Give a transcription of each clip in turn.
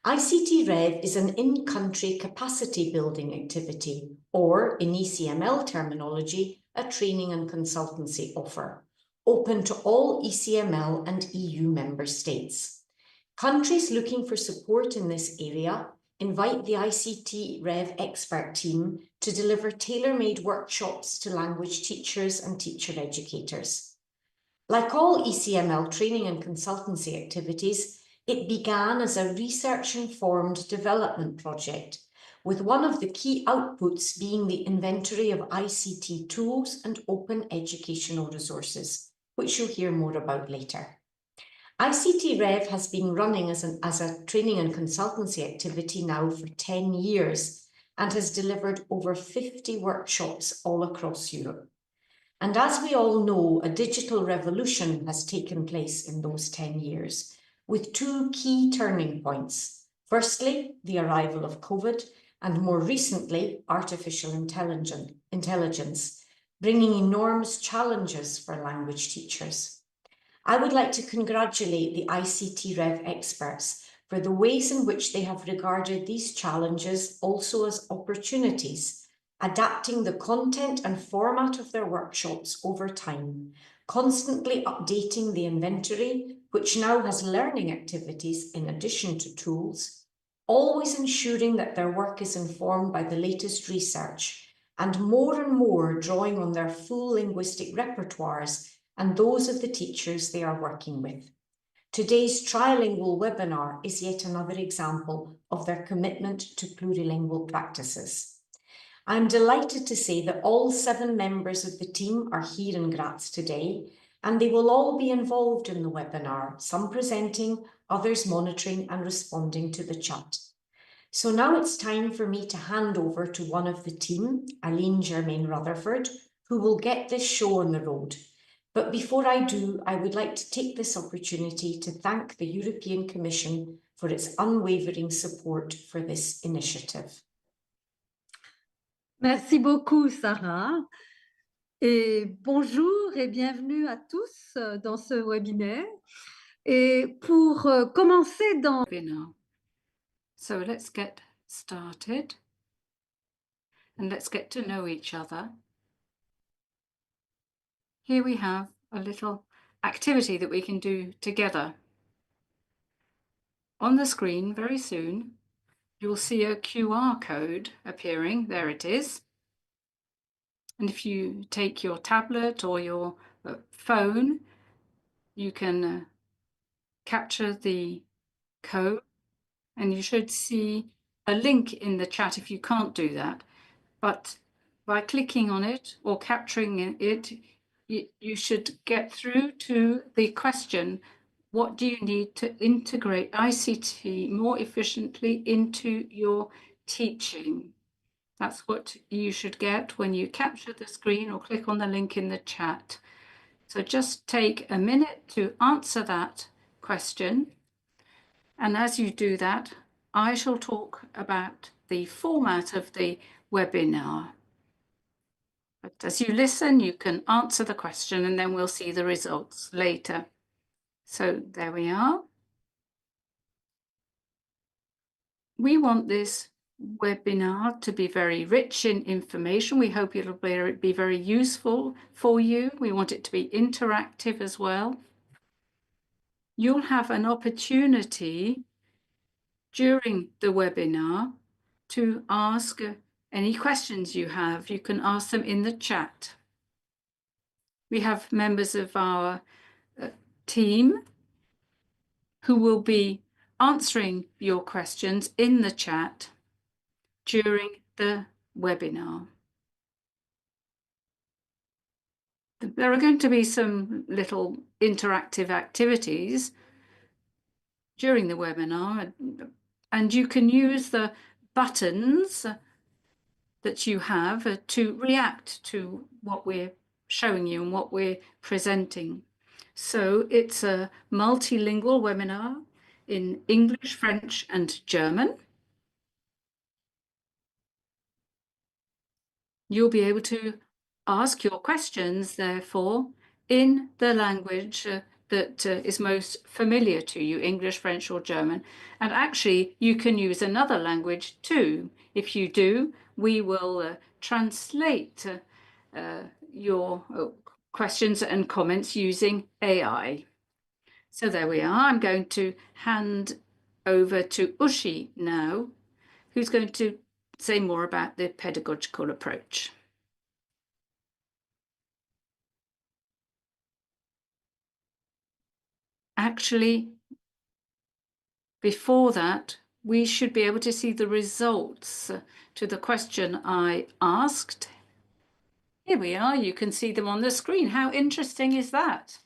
ICT-REV is an in-country capacity building activity, or in ECML terminology, a training and consultancy offer, open to all ECML and EU member states. Countries looking for support in this area invite the ICT-REV expert team to deliver tailor-made workshops to language teachers and teacher educators. Like all ECML training and consultancy activities, it began as a research-informed development project, with one of the key outputs being the inventory of ICT tools and open educational resources, which you'll hear more about later. ICT-REV has been running as a training and consultancy activity now for 10 years and has delivered over 50 workshops all across Europe. And as we all know, a digital revolution has taken place in those 10 years, with two key turning points. Firstly, the arrival of COVID, and more recently, artificial intelligence, bringing enormous challenges for language teachers. I would like to congratulate the ICT-REV experts for the ways in which they have regarded these challenges also as opportunities, adapting the content and format of their workshops over time, constantly updating the inventory, which now has learning activities in addition to tools, always ensuring that their work is informed by the latest research, and more drawing on their full linguistic repertoires and those of the teachers they are working with. Today's trilingual webinar is yet another example of their commitment to plurilingual practices. I'm delighted to say that all 7 members of the team are here in Graz today, and they will all be involved in the webinar, some presenting, others monitoring and responding to the chat. So now it's time for me to hand over to one of the team, Aline Germain Rutherford, who will get this show on the road. But before I do, I would like to take this opportunity to thank the European Commission for its unwavering support for this initiative. Merci beaucoup, Sarah. Et bonjour et bienvenue à tous dans ce webinaire. Et pour commencer dans... So let's get started and let's get to know each other. Here we have a little activity that we can do together. On the screen very soon, you will see a QR code appearing. There it is. And if you take your tablet or your phone, you can capture the code and you should see a link in the chat if you can't do that. But by clicking on it or capturing it, you should get through to the question, what do you need to integrate ICT more efficiently into your teaching? That's what you should get when you capture the screen or click on the link in the chat. So just take a minute to answer that question. And as you do that, I shall talk about the format of the webinar. But as you listen, you can answer the question and then we'll see the results later. So there we are. We want this webinar to be very rich in information. We hope it'll be very useful for you. We want it to be interactive as well. You'll have an opportunity during the webinar to ask any questions you have. You can ask them in the chat. We have members of our team who will be answering your questions in the chat during the webinar. There are going to be some little interactive activities during the webinar, and you can use the buttons that you have to react to what we're showing you and what we're presenting. So it's a multilingual webinar in English, French, and German. You'll be able to ask your questions, therefore, in the language that is most familiar to you, English, French, or German. And actually, you can use another language too. If you do, we will translate your questions and comments using AI. So there we are. I'm going to hand over to Ushi now, who's going to say more about the pedagogical approach. Actually, before that, we should be able to see the results to the question I asked. Here we are. You can see them on the screen. How interesting is that?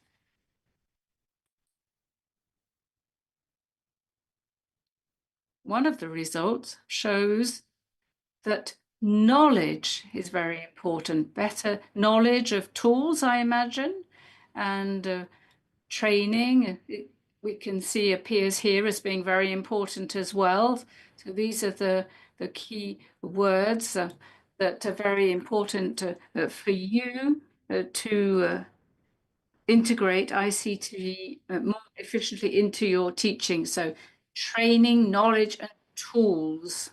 One of the results shows that knowledge is very important. Better knowledge of tools, I imagine, and training, we can see appears here as being very important as well. So these are the key words that are very important for you to integrate ICT more efficiently into your teaching. So training, knowledge, and tools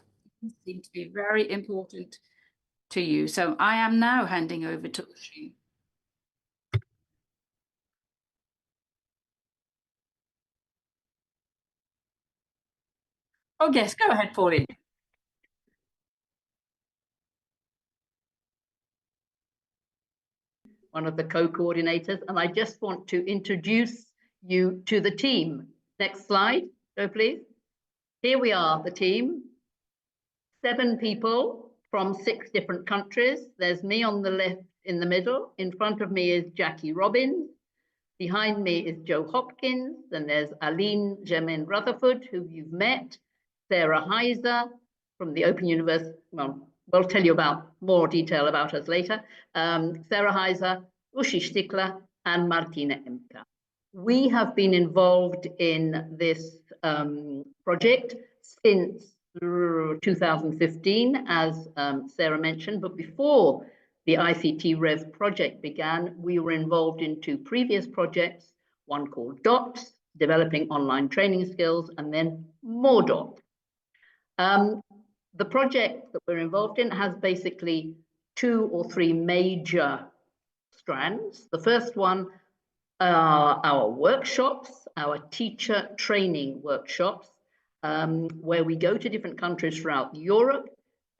seem to be very important to you. So I am now handing over to Ushi. Oh, yes, go ahead, Pauline. One of the co-coordinators, and I just want to introduce you to the team. Next slide, go please. Here we are, the team. 7 people from 6 different countries. There's me on the left in the middle. In front of me is Jackie Robbins. Behind me is Joe Hopkins. Then there's Aline Germaine Rutherford, who you've met. Sarah Heiser from the Open University. Well, we'll tell you about more detail about us later. Sarah Heiser, Ushi Stickler, and Martina Emka. We have been involved in this project since 2015, as Sarah mentioned, but before the ICT-REV project began, we were involved in 2 previous projects, one called DOTS, developing online training skills, and then more DOTS. The project that we're involved in has basically 2 or 3 major strands. The first one are our workshops, our teacher training workshops, where we go to different countries throughout Europe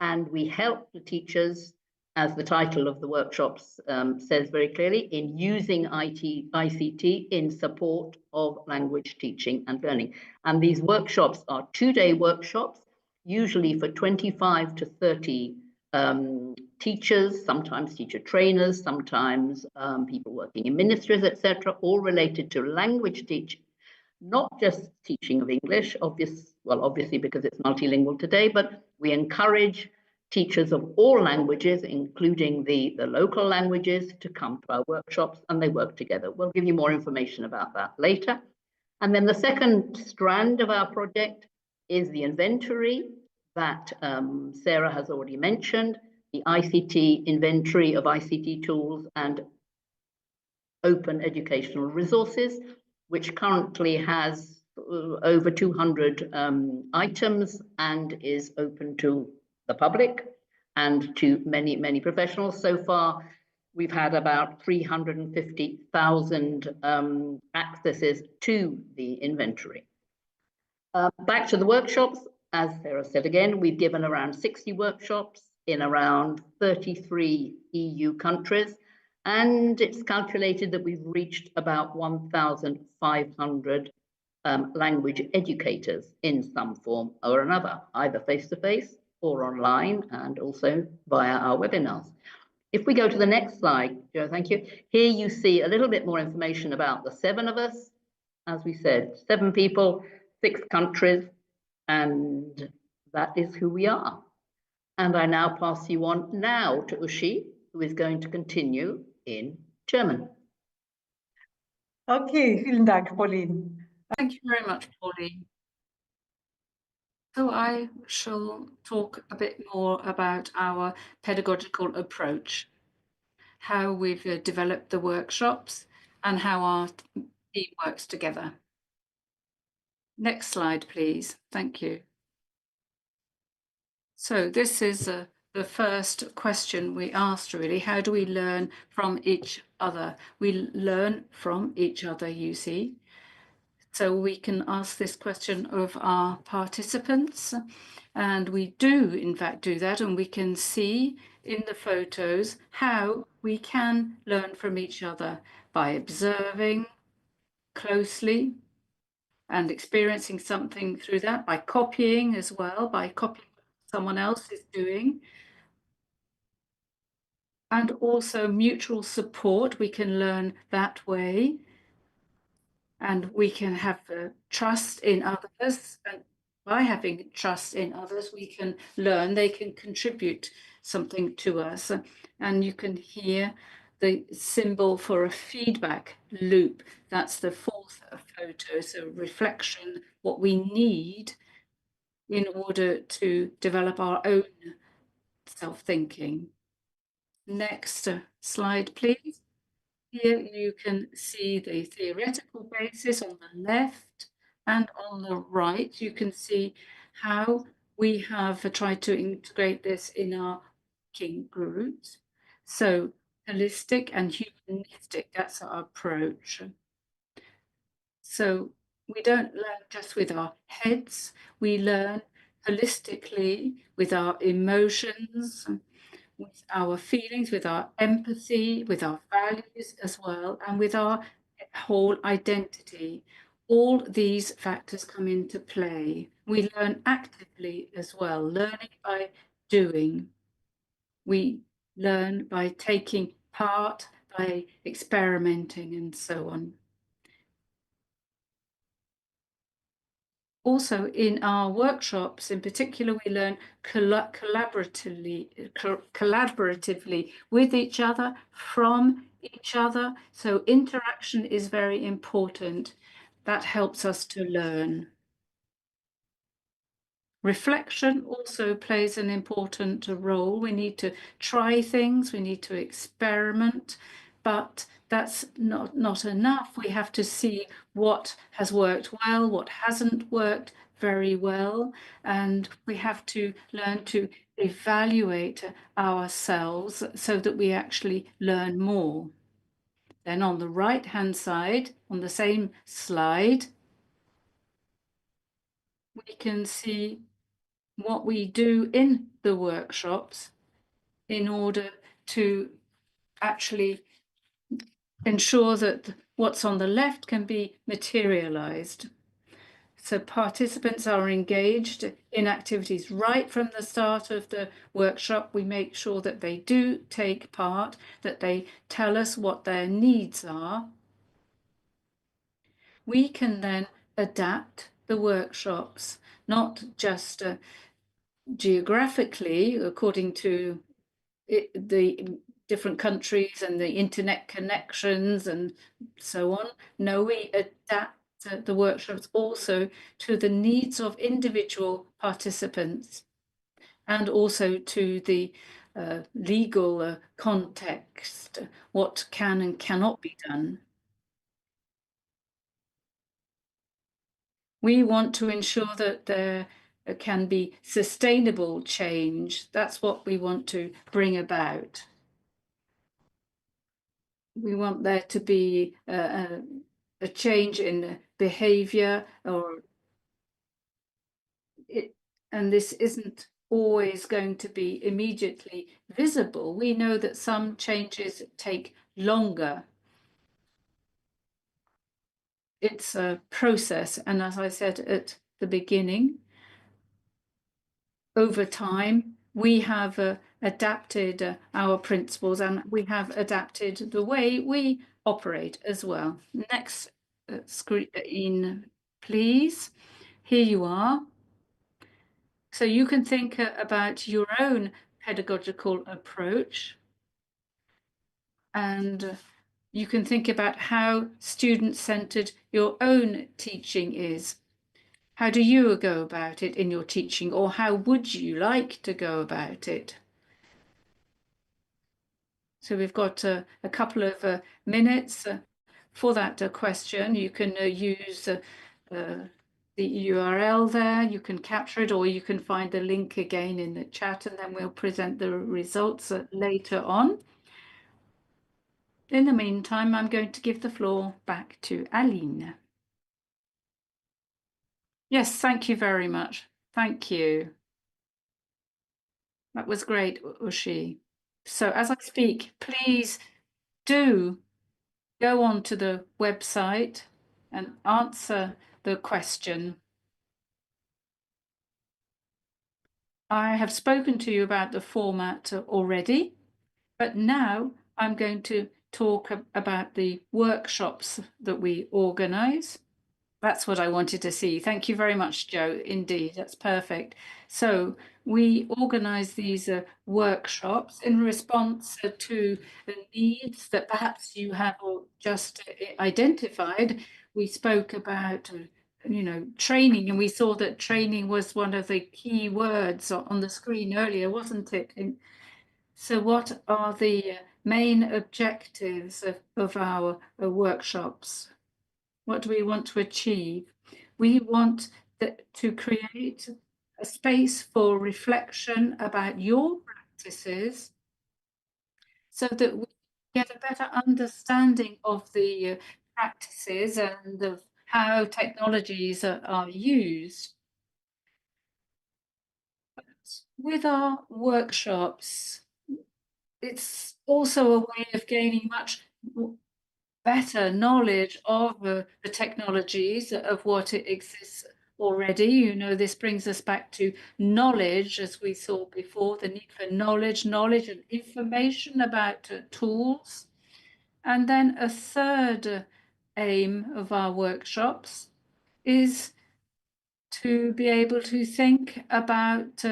and we help the teachers, as the title of the workshops says very clearly, in using ICT in support of language teaching and learning. And these workshops are 2-day workshops, usually for 25 to 30 teachers, sometimes teacher trainers, sometimes people working in ministries, etc., all related to language teaching, not just teaching of English, obviously because it's multilingual today, but we encourage teachers of all languages, including the local languages, to come to our workshops, and they work together. We'll give you more information about that later. And then the second strand of our project is the inventory that Sarah has already mentioned, the ICT inventory of ICT tools and open educational resources, which currently has over 200 items and is open to the public and to many, many professionals. So far, we've had about 350,000 accesses to the inventory. Back to the workshops, as Sarah said again, we've given around 60 workshops in around 33 EU countries, and it's calculated that we've reached about 1,500 language educators in some form or another, either face-to-face or online, and also via our webinars. If we go to the next slide, Joe, thank you. Here you see a little bit more information about the 7 of us. As we said, 7 people, 6 countries, and that is who we are. And I now pass you on now to Ushi, who is going to continue in German. Okay, vielen Dank, Pauline. Thank you very much, Pauline. So I shall talk a bit more about our pedagogical approach, how we've developed the workshops, and how our team works together. Next slide, please. Thank you. So this is the first question we asked, really. How do we learn from each other? We learn from each other, you see. So we can ask this question of our participants, and we do, in fact, do that, and we can see in the photos how we can learn from each other by observing closely and experiencing something through that, by copying as well, by copying what someone else is doing. And also mutual support, we can learn that way. And we can have trust in others. And by having trust in others, we can learn, they can contribute something to us. And you can hear the symbol for a feedback loop. That's the fourth photo, so reflection, what we need in order to develop our own self-thinking. Next slide, please. Here you can see the theoretical basis on the left, and on the right you can see how we have tried to integrate this in our working groups. So holistic and humanistic, that's our approach. So we don't learn just with our heads, we learn holistically with our emotions, with our feelings, with our empathy, with our values as well, and with our whole identity. All these factors come into play. We learn actively as well, learning by doing. We learn by taking part, by experimenting, and so on. Also, in our workshops, in particular, we learn collaboratively with each other, from each other. So interaction is very important. That helps us to learn. Reflection also plays an important role. We need to try things, we need to experiment, but that's not enough. We have to see what has worked well, what hasn't worked very well, and we have to learn to evaluate ourselves so that we actually learn more. Then on the right-hand side, on the same slide, we can see what we do in the workshops in order to actually ensure that what's on the left can be materialized. So participants are engaged in activities right from the start of the workshop. We make sure that they do take part, that they tell us what their needs are. We can then adapt the workshops, not just geographically, according to the different countries and the internet connections and so on. No, we adapt the workshops also to the needs of individual participants and also to the legal context, what can and cannot be done. We want to ensure that there can be sustainable change. That's what we want to bring about. We want there to be a change in behavior, and this isn't always going to be immediately visible. We know that some changes take longer. It's a process, and as I said at the beginning, over time, we have adapted our principles and we have adapted the way we operate as well. Next screen, please. Here you are. So you can think about your own pedagogical approach, and you can think about how student-centered your own teaching is. How do you go about it in your teaching, or how would you like to go about it? So we've got a couple of minutes for that question. You can use the URL there, you can capture it, or you can find the link again in the chat, and then we'll present the results later on. In the meantime, I'm going to give the floor back to Aline. Yes, thank you very much. Thank you. That was great, Ushi. So as I speak, please do go on to the website and answer the question. I have spoken to you about the format already, but now I'm going to talk about the workshops that we organize. That's what I wanted to see. Thank you very much, Joe. Indeed, that's perfect. So we organize these workshops in response to the needs that perhaps you have just identified. We spoke about training, and we saw that training was one of the key words on the screen earlier, wasn't it? So what are the main objectives of our workshops? What do we want to achieve? We want to create a space for reflection about your practices so that we get a better understanding of the practices and of how technologies are used. With our workshops, it's also a way of gaining much better knowledge of the technologies, of what exists already. This brings us back to knowledge, as we saw before, the need for knowledge and information about tools. And then a third aim of our workshops is to be able to think about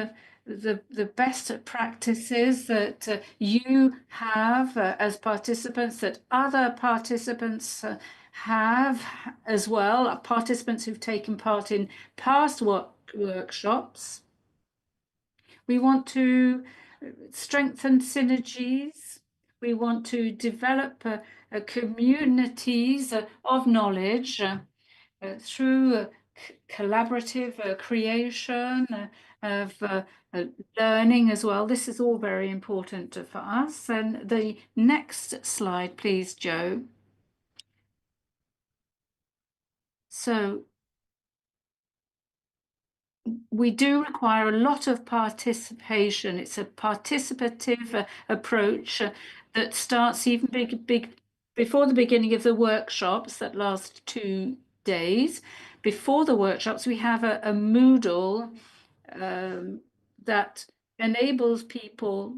the best practices that you have as participants, that other participants have as well, participants who've taken part in past workshops. We want to strengthen synergies. We want to develop communities of knowledge through collaborative creation of learning as well. This is all very important for us. And the next slide, please, Joe. So we do require a lot of participation. It's a participative approach that starts even before the beginning of the workshops that last 2 days. Before the workshops, we have a Moodle that enables people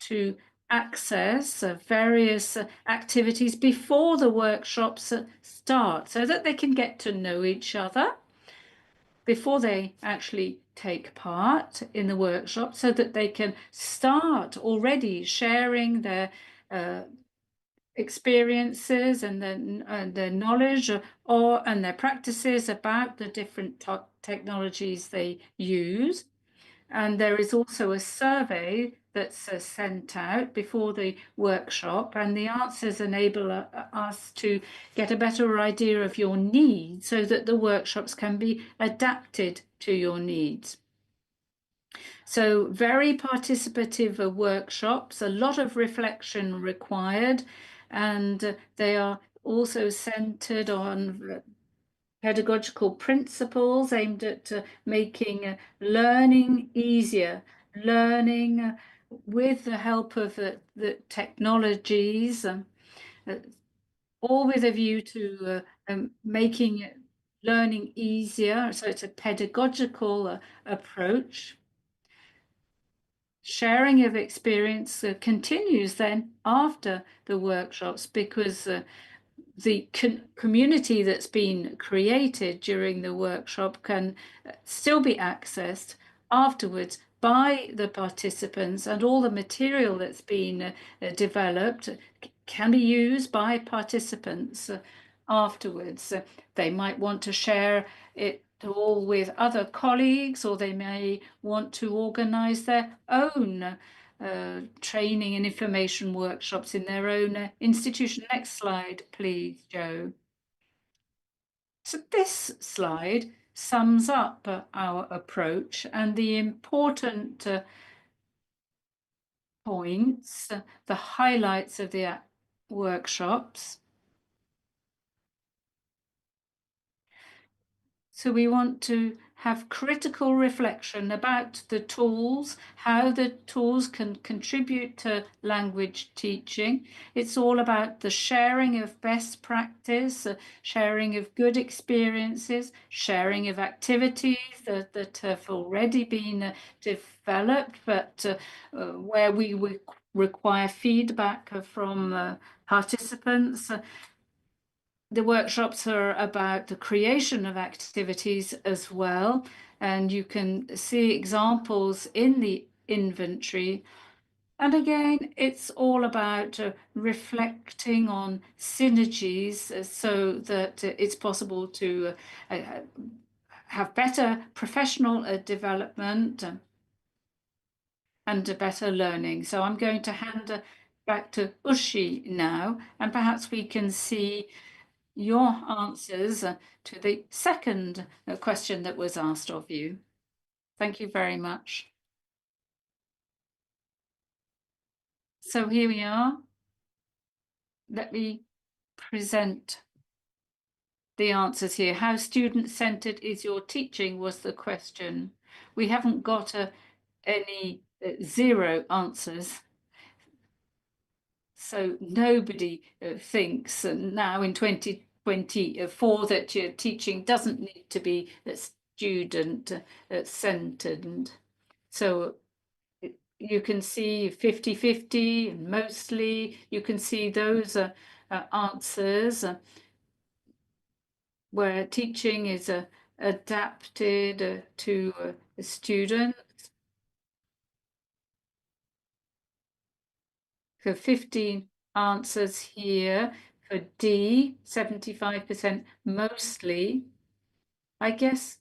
to access various activities before the workshops start, so that they can get to know each other before they actually take part in the workshop, so that they can start already sharing their experiences and their knowledge and their practices about the different technologies they use. And there is also a survey that's sent out before the workshop, and the answers enable us to get a better idea of your needs so that the workshops can be adapted to your needs. So very participative workshops, a lot of reflection required, and they are also centered on pedagogical principles aimed at making learning easier, learning with the help of the technologies, all with a view to making learning easier. So it's a pedagogical approach. Sharing of experience continues then after the workshops, because the community that's been created during the workshop can still be accessed afterwards by the participants, and all the material that's been developed can be used by participants afterwards. They might want to share it all with other colleagues, or they may want to organize their own training and information workshops in their own institution. Next slide, please, Joe. So this slide sums up our approach and the important points, the highlights of the workshops. So we want to have critical reflection about the tools, how the tools can contribute to language teaching. It's all about the sharing of best practice, sharing of good experiences, sharing of activities that have already been developed, but where we require feedback from participants. The workshops are about the creation of activities as well, and you can see examples in the inventory. And again, it's all about reflecting on synergies so that it's possible to have better professional development and better learning. So I'm going to hand back to Ushi now, and perhaps we can see your answers to the second question that was asked of you. Thank you very much. So here we are. Let me present the answers here. How student-centered is your teaching was the question. We haven't got any zero answers. So nobody thinks now in 2024 that your teaching doesn't need to be student-centered. So you can see 50-50 and mostly. You can see those answers where teaching is adapted to students. So 15 answers here for D, 75% mostly. I guess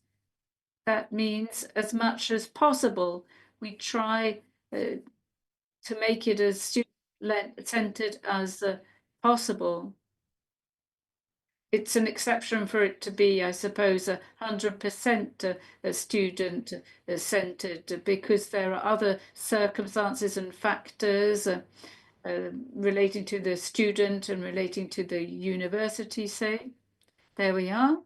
that means as much as possible. We try to make it as student-centered as possible. It's an exception for it to be, I suppose, 100% student-centered because there are other circumstances and factors relating to the student and relating to the university, say. There we are.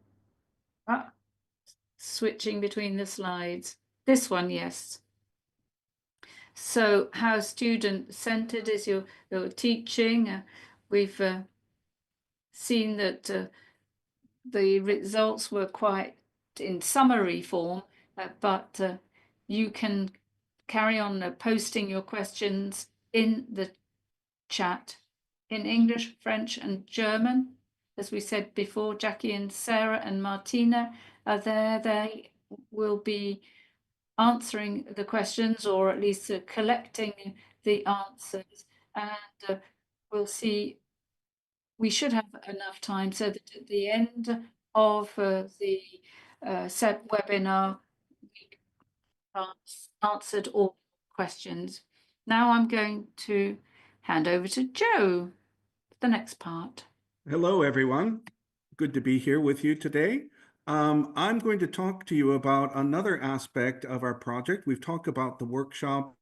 Switching between the slides. This one, yes. So how student-centered is your teaching? We've seen that the results were quite in summary form, but you can carry on posting your questions in the chat in English, French, and German. As we said before, Jackie and Sarah and Martina are there. They will be answering the questions, or at least collecting the answers. And we'll see, we should have enough time so that at the end of the set webinar, we answered all questions. Now I'm going to hand over to Joe for the next part. Hello, everyone. Good to be here with you today. I'm going to talk to you about another aspect of our project. We've talked about the workshops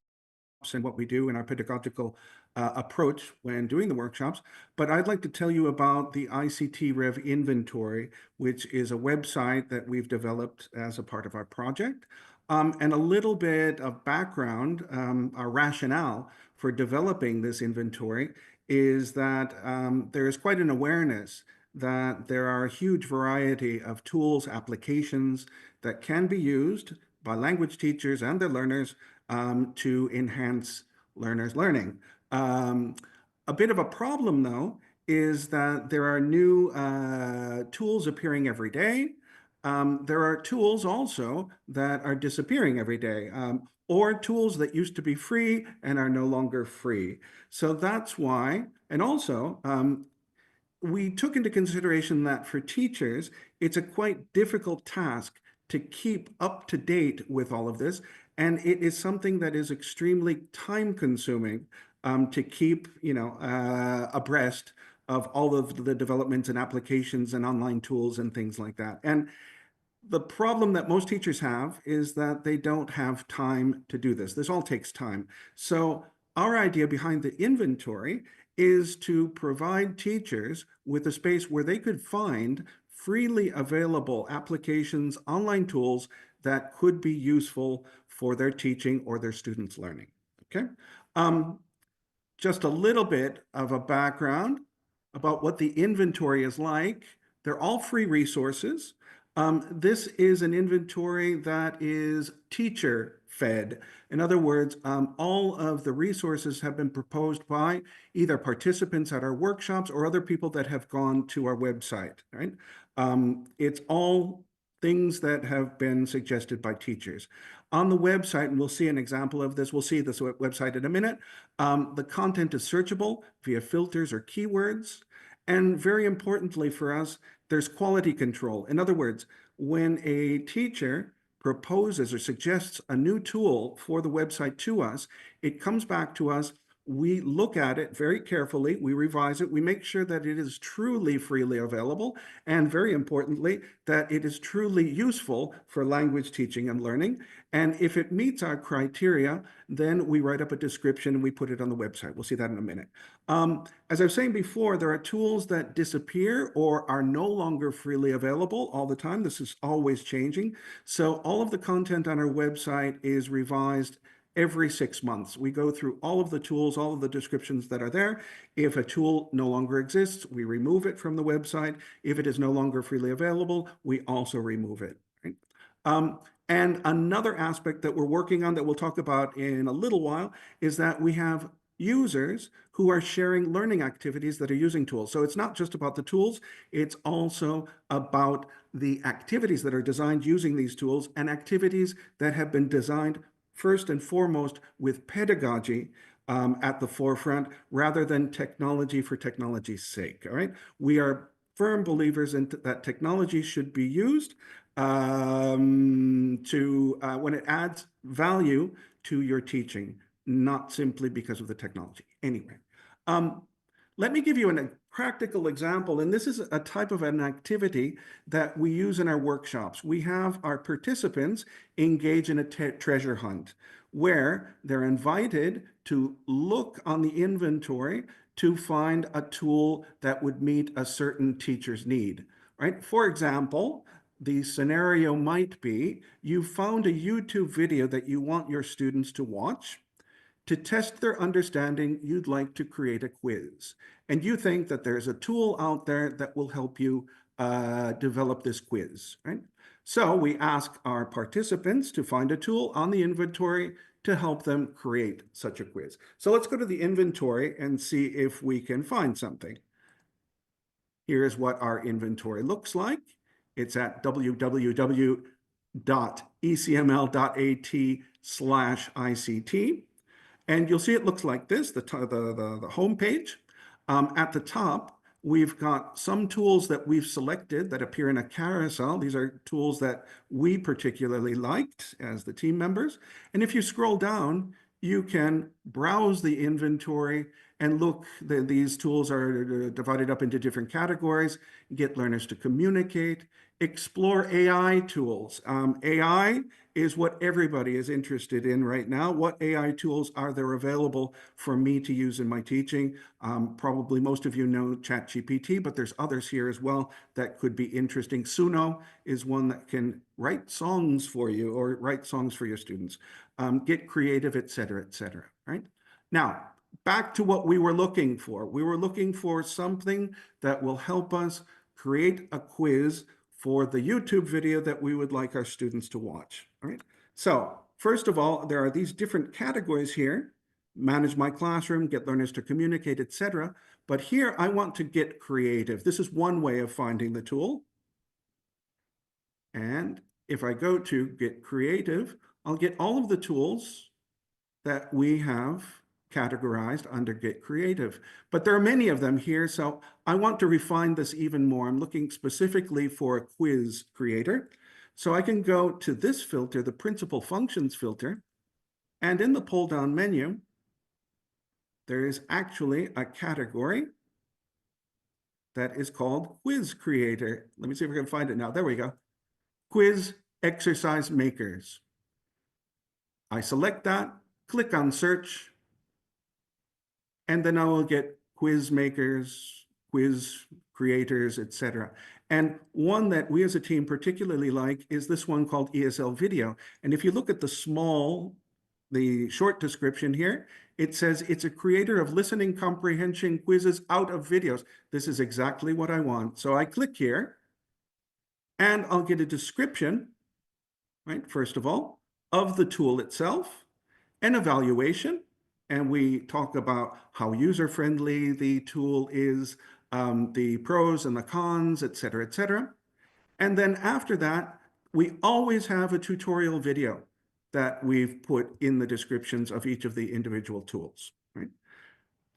and what we do in our pedagogical approach when doing the workshops, but I'd like to tell you about the ICT-REV inventory, which is a website that we've developed as a part of our project. And a little bit of background, our rationale for developing this inventory is that there is quite an awareness that there are a huge variety of tools, applications that can be used by language teachers and their learners to enhance learners' learning. A bit of a problem, though, is that there are new tools appearing every day. There are tools also that are disappearing every day, or tools that used to be free and are no longer free. So that's why, and also, we took into consideration that for teachers, it's a quite difficult task to keep up to date with all of this. And it is something that is extremely time consuming to keep, abreast of all of the developments and applications and online tools and things like that. And the problem that most teachers have is that they don't have time to do this. This all takes time. So our idea behind the inventory is to provide teachers with a space where they could find freely available applications, online tools that could be useful for their teaching or their students' learning. Okay. Just a little bit of a background about what the inventory is like. They're all free resources. This is an inventory that is teacher fed. In other words, all of the resources have been proposed by either participants at our workshops or other people that have gone to our website, right? It's all things that have been suggested by teachers. On the website, and we'll see an example of this, we'll see this website in a minute, the content is searchable via filters or keywords. And very importantly for us, there's quality control. In other words, when a teacher proposes or suggests a new tool for the website to us, it comes back to us. We look at it very carefully, we revise it, we make sure that it is truly freely available, and very importantly, that it is truly useful for language teaching and learning. And if it meets our criteria, then we write up a description and we put it on the website. We'll see that in a minute. As I was saying before, there are tools that disappear or are no longer freely available all the time. This is always changing. So all of the content on our website is revised every 6 months. We go through all of the tools, all of the descriptions that are there. If a tool no longer exists, we remove it from the website. If it is no longer freely available, we also remove it. Right? And another aspect that we're working on that we'll talk about in a little while is that we have users who are sharing learning activities that are using tools. So it's not just about the tools, it's also about the activities that are designed using these tools and activities that have been designed first and foremost with pedagogy at the forefront rather than technology for technology's sake. All right. We are firm believers in that technology should be used when it adds value to your teaching, not simply because of the technology. Anyway, let me give you a practical example, and this is a type of an activity that we use in our workshops. We have our participants engage in a treasure hunt where they're invited to look on the inventory to find a tool that would meet a certain teacher's need, right? For example, the scenario might be you found a YouTube video that you want your students to watch. To test their understanding, you'd like to create a quiz. And you think that there's a tool out there that will help you develop this quiz, right? So we ask our participants to find a tool on the inventory to help them create such a quiz. So let's go to the inventory and see if we can find something. Here's what our inventory looks like. It's at www.ecml.at/ICT. And you'll see it looks like this, the home page. At the top, we've got some tools that we've selected that appear in a carousel. These are tools that we particularly liked as the team members. And if you scroll down, you can browse the inventory and look, these tools are divided up into different categories. Get learners to communicate, explore AI tools. AI is what everybody is interested in right now. What AI tools are there available for me to use in my teaching? Probably most of you know ChatGPT, but there's others here as well that could be interesting. Suno is one that can write songs for you or write songs for your students. Get creative, et cetera, right? Now, back to what we were looking for. We were looking for something that will help us create a quiz for the YouTube video that we would like our students to watch. All right. So first of all, there are these different categories here: manage my classroom, get learners to communicate, etc. But here I want to get creative. This is one way of finding the tool. And if I go to get creative, I'll get all of the tools that we have categorized under Get Creative. But there are many of them here, so I want to refine this even more. I'm looking specifically for a quiz creator. So I can go to this filter, the principal functions filter, and in the pull down menu, there is actually a category that is called Quiz Creator. Let me see if I can find it now. There we go. Quiz Exercise Makers. I select that, click on search, and then I will get quiz makers, quiz creators, etc. And one that we as a team particularly like is this one called ESL Video. And if you look at the short description here, it says it's a creator of listening comprehension quizzes out of videos. This is exactly what I want. So I click here and I'll get a description, right, first of all, of the tool itself, an evaluation, and we talk about how user-friendly the tool is, the pros and the cons, et cetera, and then after that, we always have a tutorial video that we've put in the descriptions of each of the individual tools, right?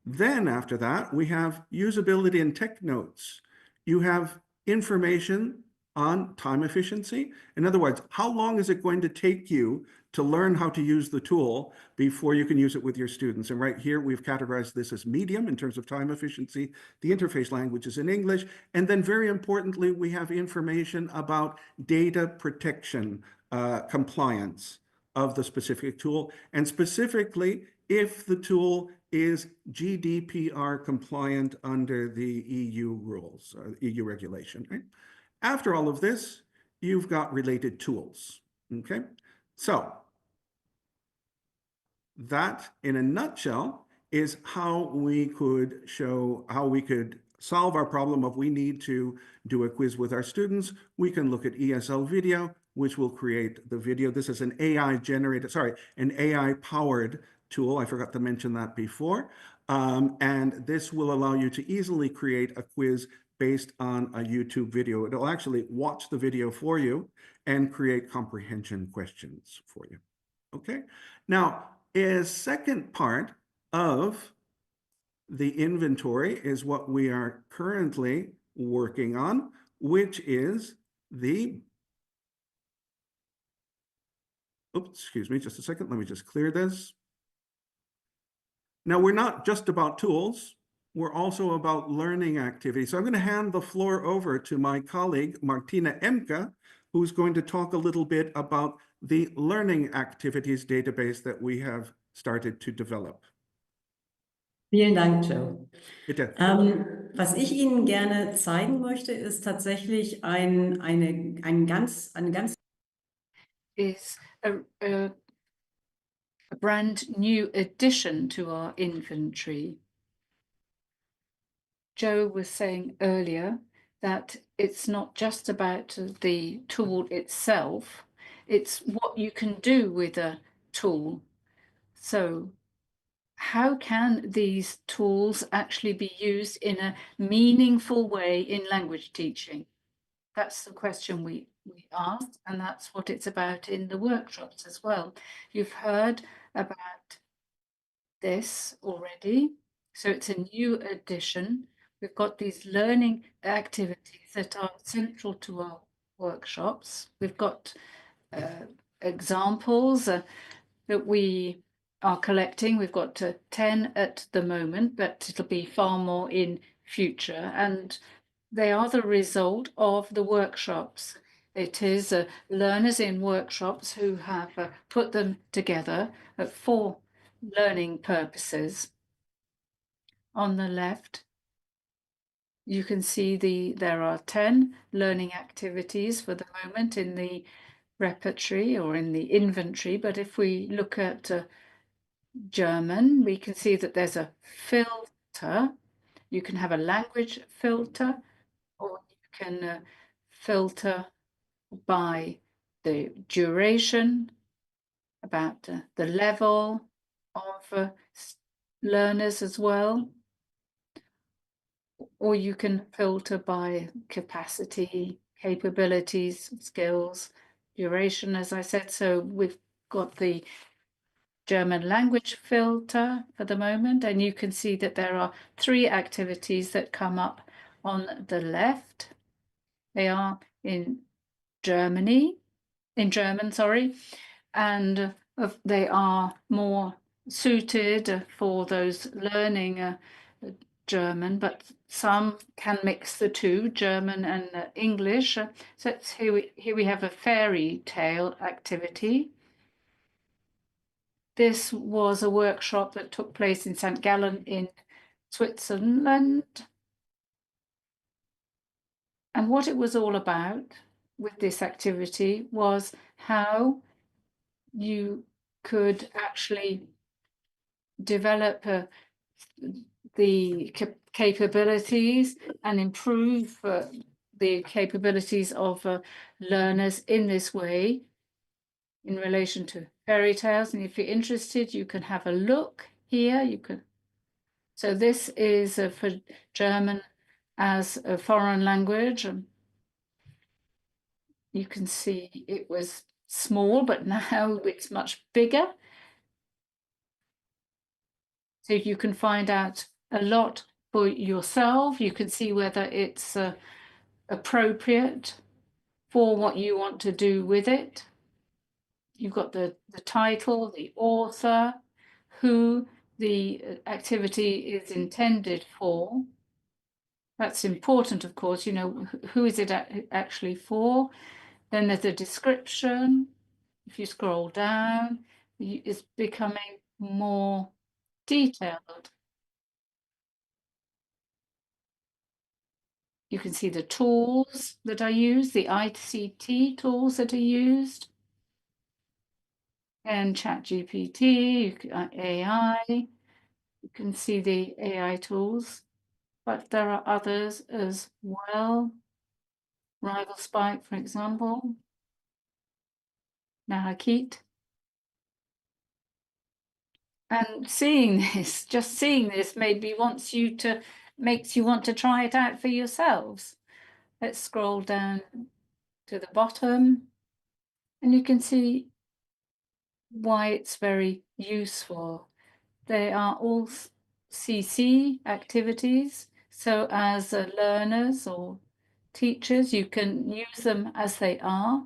Then after that, we have usability and tech notes. You have information on time efficiency. In other words, how long is it going to take you to learn how to use the tool before you can use it with your students? And right here, we've categorized this as medium in terms of time efficiency. The interface language is in English. And then very importantly, we have information about data protection compliance of the specific tool. And specifically, if the tool is GDPR compliant under the EU rules, EU regulation, right? After all of this, you've got related tools, okay? So that, in a nutshell, is how we could solve our problem of we need to do a quiz with our students. We can look at ESL Video, which will create the video. This is an an AI-powered tool. I forgot to mention that before. And this will allow you to easily create a quiz based on a YouTube video. It'll actually watch the video for you and create comprehension questions for you. Okay. Now, a second part of the inventory is what we are currently working on, which is excuse me, just a second. Let me just clear this. Now, we're not just about tools. We're also about learning activities. So I'm going to hand the floor over to my colleague, Martina Emke, who's going to talk a little bit about the learning activities database that we have started to develop. Vielen Dank, Joe. Bitte. Was ich Ihnen gerne zeigen möchte, ist tatsächlich eine ganz is a brand new addition to our inventory. Joe was saying earlier that it's not just about the tool itself, it's what you can do with a tool. So how can these tools actually be used in a meaningful way in language teaching? That's the question we asked, and that's what it's about in the workshops as well. You've heard about this already, so it's a new addition. We've got these learning activities that are central to our workshops. We've got examples that we are collecting. We've got 10 at the moment, but it'll be far more in future. And they are the result of the workshops. It is learners in workshops who have put them together for learning purposes. On the left, you can see there are 10 learning activities for the moment in the repertory or in the inventory. But if we look at German, we can see that there's a filter. You can have a language filter, or you can filter by the duration, about the level of learners as well. Or you can filter by capacity, capabilities, skills, duration, as I said. So we've got the German language filter for the moment, and you can see that there are 3 activities that come up on the left. They are in Germany, in German, sorry, and they are more suited for those learning German, but some can mix the two, German and English. So here we have a fairy tale activity. This was a workshop that took place in St. Gallen in Switzerland. And what it was all about with this activity was how you could actually develop the capabilities and improve the capabilities of learners in this way in relation to fairy tales. And if you're interested, you can have a look here. You can. So this is for German as a foreign language. You can see it was small, but now it's much bigger. So you can find out a lot for yourself. You can see whether it's appropriate for what you want to do with it. You've got the title, the author, who the activity is intended for. That's important, of course, you know, who is it actually for? Then there's a description. If you scroll down, it's becoming more detailed. You can see the tools that are used, the ICT tools that are used, and ChatGPT, AI. You can see the AI tools, but there are others as well. Rival Spike, for example. Nahakit. And seeing this, just seeing this, maybe makes you want to try it out for yourselves. Let's scroll down to the bottom, and you can see why it's very useful. They are all CC activities, so as learners or teachers, you can use them as they are,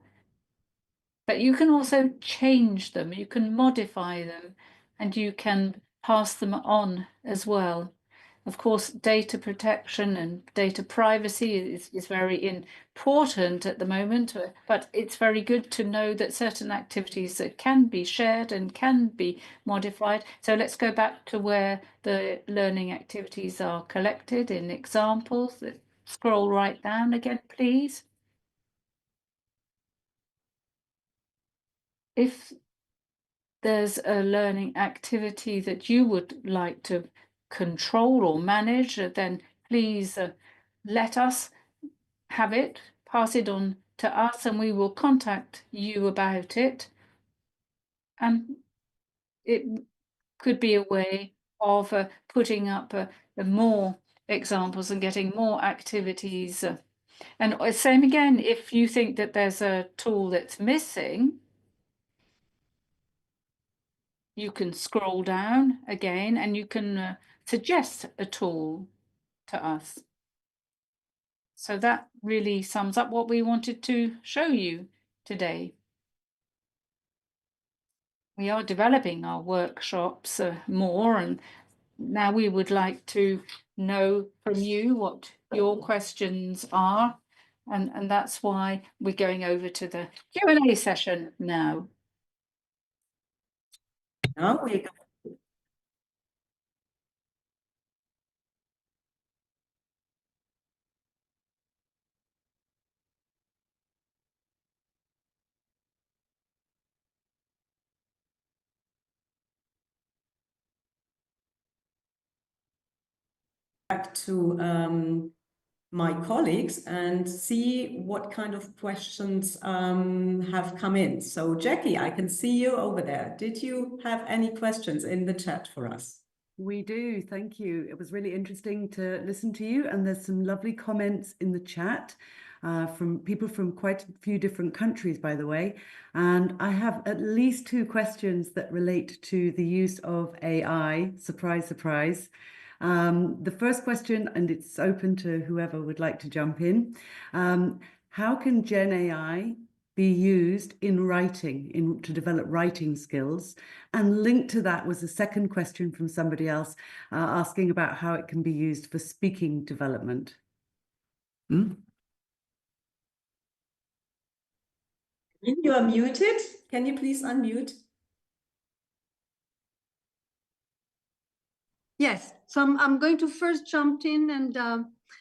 but you can also change them, you can modify them, and you can pass them on as well. Of course, data protection and data privacy is very important at the moment, but it's very good to know that certain activities that can be shared and can be modified. So let's go back to where the learning activities are collected in examples. Let's scroll right down again, please. If there's a learning activity that you would like to control or manage, then please let us have it, pass it on to us, and we will contact you about it. And it could be a way of putting up more examples and getting more activities. And same again, if you think that there's a tool that's missing, you can scroll down again and you can suggest a tool to us. So that really sums up what we wanted to show you today. We are developing our workshops more, and now we would like to know from you what your questions are, and that's why we're going over to the Q&A session now. Now we back to my colleagues and see what kind of questions have come in. So Jackie, I can see you over there. Did you have any questions in the chat for us? We do, thank you. It was really interesting to listen to you, and there's some lovely comments in the chat from people from quite a few different countries, by the way. And I have at least 2 questions that relate to the use of AI. Surprise, surprise. The first question, and it's open to whoever would like to jump in. How can Gen AI be used in writing, to develop writing skills? And linked to that was a second question from somebody else asking about how it can be used for speaking development. You are muted. Can you please unmute? Yes, so I'm going to first jump in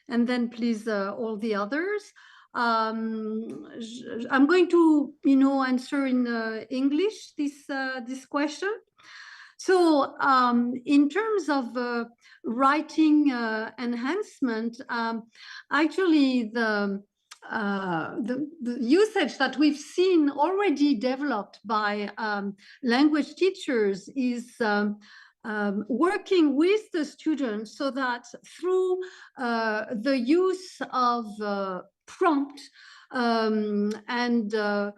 and then please all the others. I'm going to answer in English this question. So in terms of writing enhancement, actually the usage that we've seen already developed by language teachers is working with the students so that through the use of prompt and the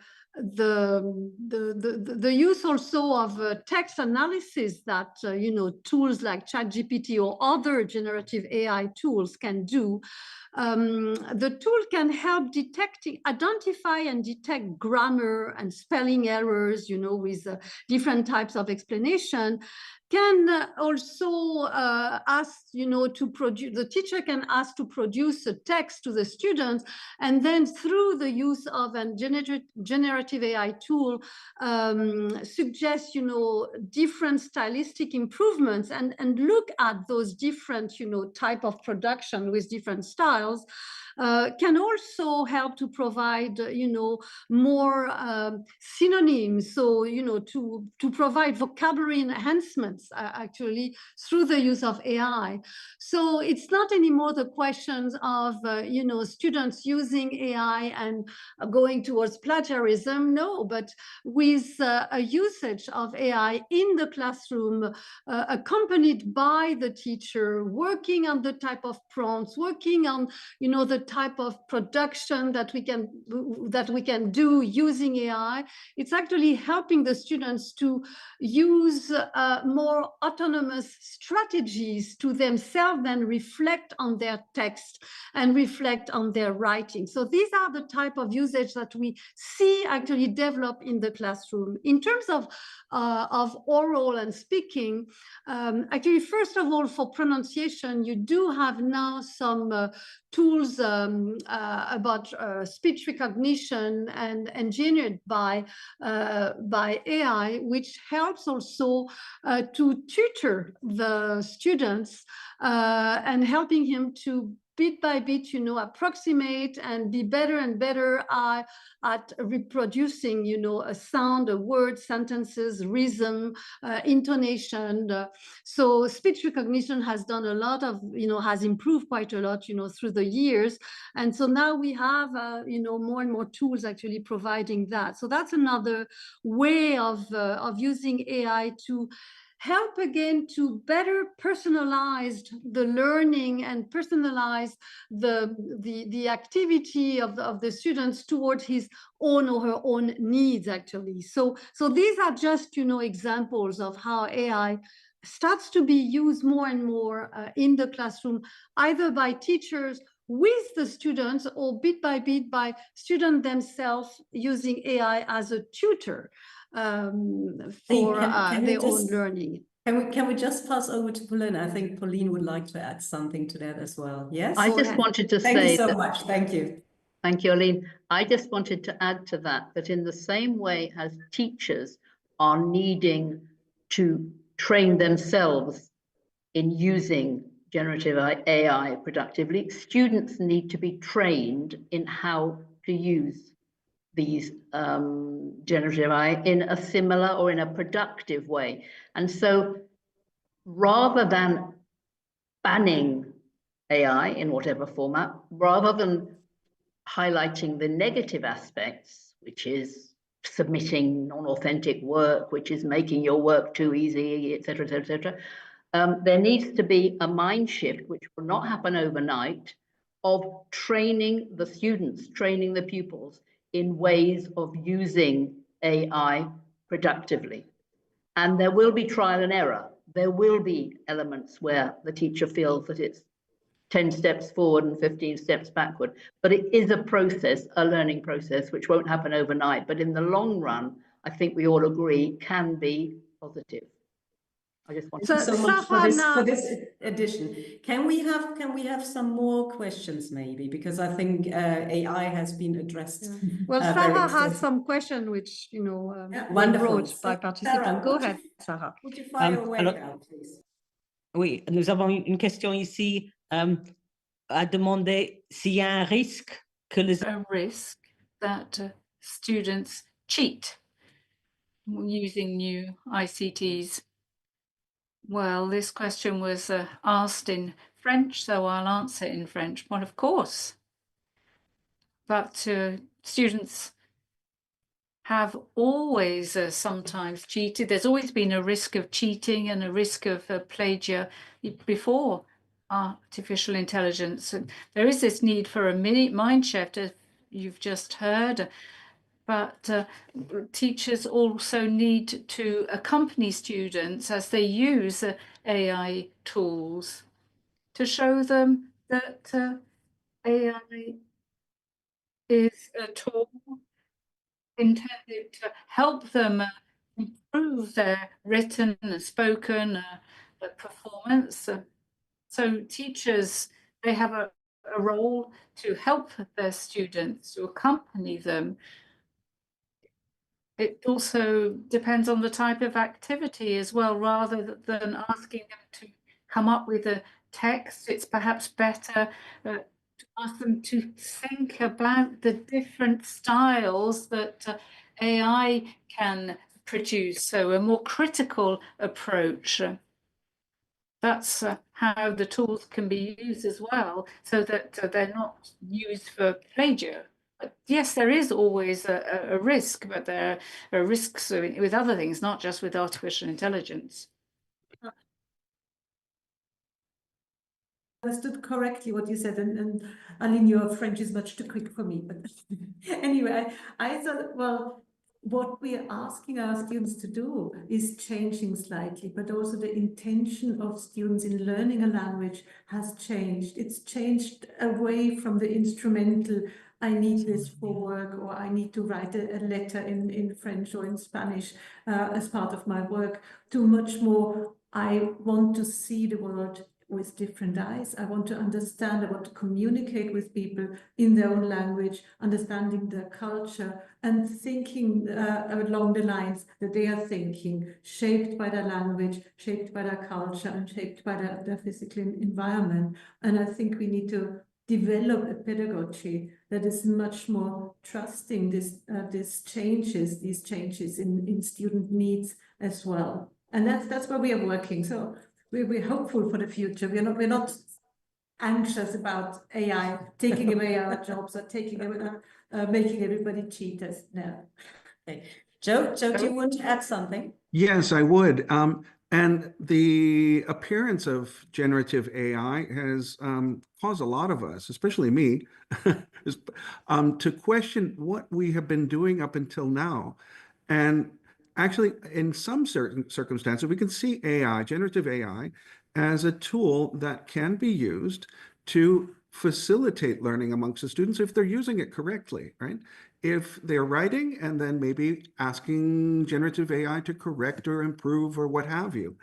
use also of text analysis that tools like ChatGPT or other generative AI tools can do. The tool can help identify and detect grammar and spelling errors, with different types of explanation. Can also ask, to produce, the teacher can ask to produce a text to the students, and then through the use of a generative AI tool, suggest, different stylistic improvements and look at those different, type of production with different styles. Can also help to provide, more synonyms. So, to provide vocabulary enhancements actually through the use of AI. So it's not anymore the questions of, students using AI and going towards plagiarism. No, but with a usage of AI in the classroom, accompanied by the teacher, working on the type of prompts, working on, the type of production that we can do using AI. It's actually helping the students to use more autonomous strategies to themselves then reflect on their text and reflect on their writing. So these are the type of usage that we see actually develop in the classroom. In terms of oral and speaking, actually, first of all, for pronunciation, you do have now some tools about speech recognition and engineered by AI, which helps also to tutor the students and helping him to bit by bit, approximate and be better and better at reproducing, a sound, a word, sentences, rhythm, intonation. So speech recognition has done a lot of, has improved quite a lot, through the years. And so now we have, more and more tools actually providing that. So that's another way of using AI to help again to better personalize the learning and personalize the activity of the students towards his own or her own needs actually. So these are just examples of how AI starts to be used more and more in the classroom, either by teachers with the students or bit by bit by students themselves using AI as a tutor for their own learning. Can we just pass over to Pauline? I think Pauline would like to add something to that as well. Yes? I just wanted to say thank you so much. Thank you. Thank you, Aline. I just wanted to add to that in the same way as teachers are needing to train themselves in using generative AI productively, students need to be trained in how to use these generative AI in a similar or in a productive way. And so rather than banning AI in whatever format, rather than highlighting the negative aspects, which is submitting non-authentic work, which is making your work too easy, etc., etc., there needs to be a mind shift, which will not happen overnight, of training the students, training the pupils in ways of using AI productively. And there will be trial and error. There will be elements where the teacher feels that it's 10 steps forward and 15 steps backward. But it is a process, a learning process, which won't happen overnight. But in the long run, I think we all agree can be positive. I just want Thank you so much for Sarah, this addition. Can we have some more questions maybe? Because I think AI has been addressed. Well, very Sarah has extensively. some question which, you know, Yeah, were wonderful. brought by So, participants. Sarah, Go ahead, Sarah. Would you fire away alors- now, please? Oui, nous avons une question ici à demander s'il y a un risque que les A risk that students cheat using new ICTs. Well, this question was asked in French, so I'll answer in French. Well, of course. But students have always sometimes cheated. There's always been a risk of cheating and a risk of plagiar before artificial intelligence. There is this need for a mini mind shift, as you've just heard. But teachers also need to accompany students as they use AI tools to show them that AI is a tool intended to help them improve their written and spoken performance. So teachers, they have a role to help their students, to accompany them. It also depends on the type of activity as well. Rather than asking them to come up with a text, it's perhaps better to ask them to think about the different styles that AI can produce. So a more critical approach. That's how the tools can be used as well, so that they're not used for plagiar. Yes, there is always a risk, but there are risks with other things, not just with artificial intelligence. Understood correctly what you said, and Aline, your French is much too quick for me. But anyway, I thought, well, what we are asking our students to do is changing slightly, but also the intention of students in learning a language has changed. It's changed away from the instrumental, I need this for work, or I need to write a letter in French or in Spanish as part of my work, to much more, I want to see the world with different eyes. I want to understand, I want to communicate with people in their own language, understanding their culture and thinking along the lines that they are thinking, shaped by their language, shaped by their culture, and shaped by their physical environment. And I think we need to develop a pedagogy that is much more trusting these changes in student needs as well. And that's where we are working. So we're hopeful for the future. We're not anxious about AI taking away our jobs or making everybody cheaters. No. Okay. Joe, do you want to add something? Yes, I would. And the appearance of generative AI has caused a lot of us, especially me, to question what we have been doing up until now. And actually, in some certain circumstances, we can see AI, generative AI, as a tool that can be used to facilitate learning amongst the students if they're using it correctly, right? If they're writing and then maybe asking generative AI to correct or improve or what have you.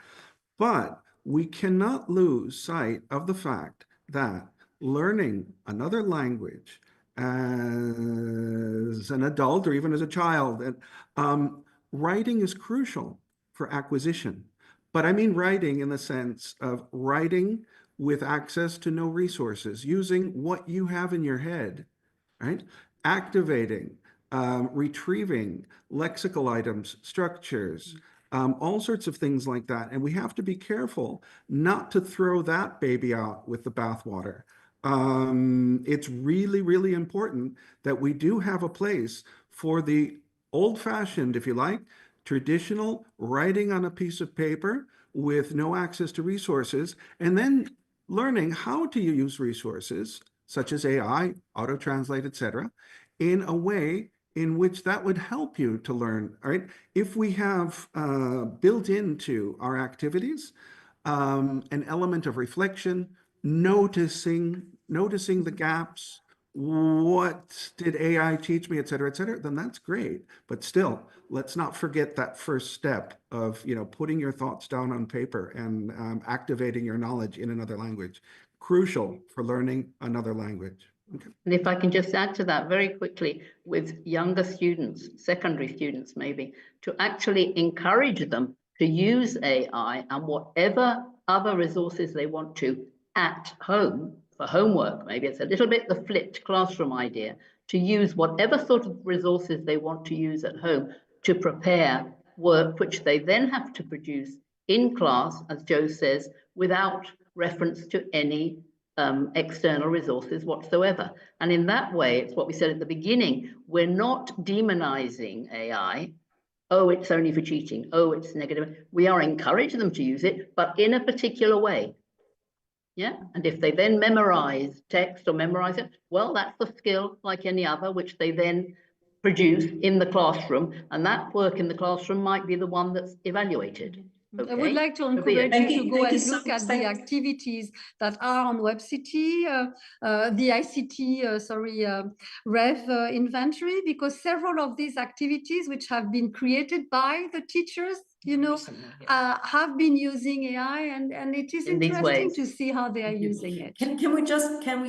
But we cannot lose sight of the fact that learning another language as an adult or even as a child, writing is crucial for acquisition. But I mean writing in the sense of writing with access to no resources, using what you have in your head, right? Activating, retrieving lexical items, structures, all sorts of things like that. And we have to be careful not to throw that baby out with the bathwater. It's really, really important that we do have a place for the old-fashioned, if you like, traditional writing on a piece of paper with no access to resources, and then learning how to use resources such as AI, auto-translate, etc., in a way in which that would help you to learn, right? If we have built into our activities an element of reflection, noticing the gaps. What did AI teach me, et cetera, then that's great. But still, let's not forget that first step of, putting your thoughts down on paper and activating your knowledge in another language. Crucial for learning another language. Okay. And if I can just add to that very quickly, with younger students, secondary students maybe, to actually encourage them to use AI and whatever other resources they want to at home for homework. Maybe it's a little bit the flipped classroom idea, to use whatever sort of resources they want to use at home to prepare work, which they then have to produce in class, as Joe says, without reference to any external resources whatsoever. And in that way, it's what we said at the beginning, we're not demonizing AI. Oh, it's only for cheating. Oh, it's negative. We are encouraging them to use it, but in a particular way. Yeah. And if they then memorize text or memorize it, well, that's the skill like any other, which they then produce in the classroom. And that work in the classroom might be the one that's evaluated. Okay. I would like to encourage you to go and look at the activities that are on WebCity, the ICT-REV inventory, because several of these activities, which have been created by the teachers, have been using AI, and it is interesting to see how they are using it. Can we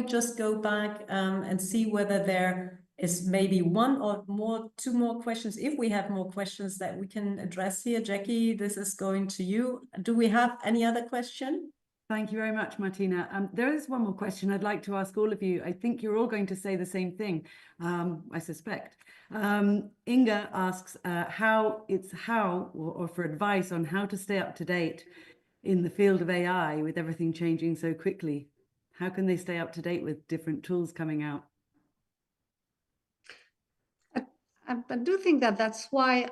just go back and see whether there is maybe two more questions, if we have more questions that we can address here. Jackie, this is going to you. Do we have any other question? Thank you very much, Martina. There is one more question I'd like to ask all of you. I think you're all going to say the same thing, I suspect. Inga asks or for advice on how to stay up to date in the field of AI with everything changing so quickly. How can they stay up to date with different tools coming out? I do think that that's why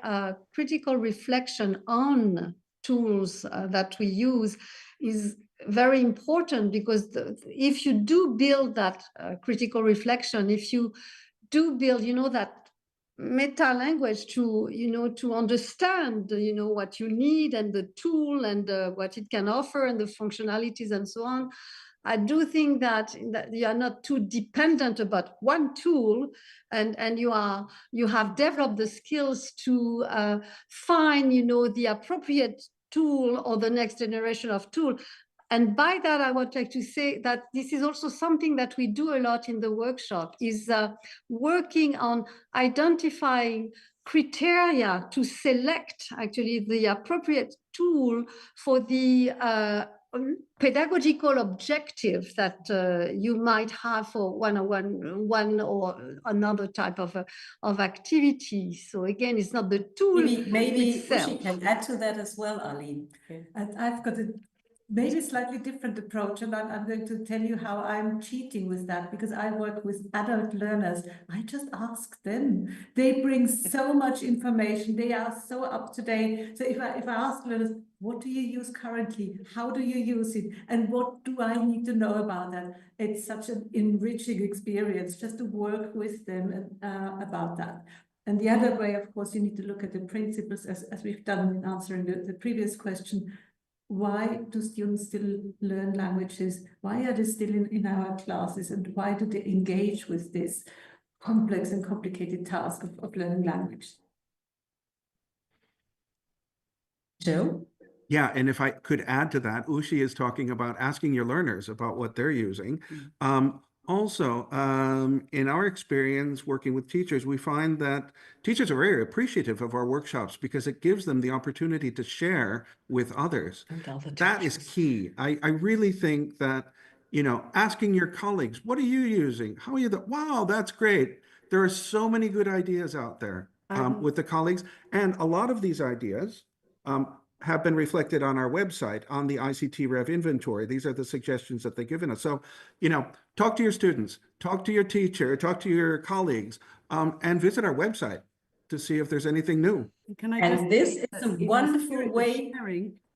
critical reflection on tools that we use is very important, because if you do build that critical reflection, if you do build, that meta language to, to understand, what you need and the tool and what it can offer and the functionalities and so on, I do think that you are not too dependent about one tool, and you have developed the skills to find, the appropriate tool or the next generation of tool. And by that, I would like to say that this is also something that we do a lot in the workshop, is working on identifying criteria to select actually the appropriate tool for the pedagogical objective that you might have for one or another type of activity. So again, it's not the tool maybe itself. Ushi can add to that as well, Ali. Okay. I've got a maybe slightly different approach, and I'm going to tell you how I'm cheating with that, because I work with adult learners. I just ask them. They bring so much information. They are so up to date. So if I ask learners, what do you use currently? How do you use it? And what do I need to know about that? It's such an enriching experience just to work with them about that. And the other way, of course, you need to look at the principles, as we've done in answering the previous question. Why do students still learn languages? Why are they still in our classes? And why do they engage with this complex and complicated task of learning language? Joe? Yeah, and if I could add to that, Ushi is talking about asking your learners about what they're using. Also, in our experience working with teachers, we find that teachers are very appreciative of our workshops because it gives them the opportunity to share with others. That is key. I really think that, asking your colleagues, what are you using? How are you? Wow, that's great. There are so many good ideas out there with the colleagues. And a lot of these ideas have been reflected on our website on the ICT-REV inventory. These are the suggestions that they've given us. So, talk to your students, talk to your teacher, talk to your colleagues, and visit our website to see if there's anything new. Can I And just this is a wonderful way.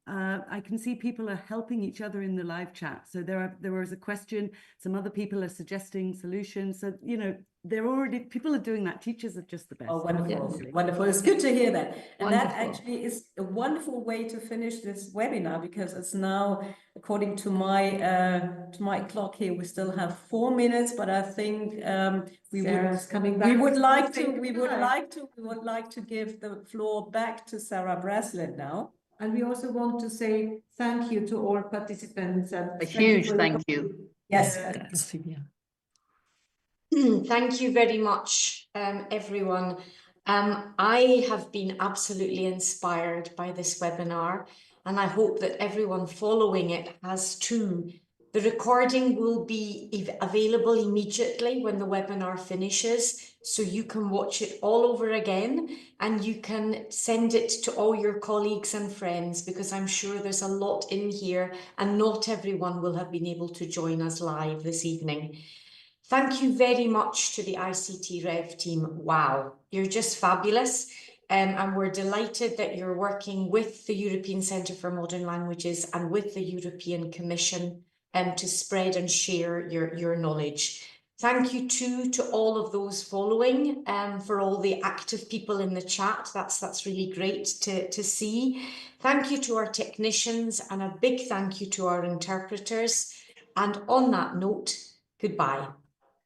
I can see people are helping each other in the live chat. So there was a question, some other people are suggesting solutions. So, you know, people are doing that. Teachers are just the best. Oh, wonderful. Absolutely. Wonderful. It's good to hear that. And that Wonderful. actually is a wonderful way to finish this webinar, because it's now, according to my clock here, we still have 4 minutes, but I think we would like to give the floor back to Sarah Braslett now. And we also want to say thank you to all participants. And A huge thank you. Yes. Thank you very much, everyone. I have been absolutely inspired by this webinar, and I hope that everyone following it has too. The recording will be available immediately when the webinar finishes, so you can watch it all over again, and you can send it to all your colleagues and friends, because I'm sure there's a lot in here and not everyone will have been able to join us live this evening. Thank you very much to the ICT-REV team. Wow, you're just fabulous. And we're delighted that you're working with the European Centre for Modern Languages and with the European Commission to spread and share your knowledge. Thank you too to all of those following, for all the active people in the chat. That's really great to see. Thank you to our technicians, and a big thank you to our interpreters. And on that note, goodbye.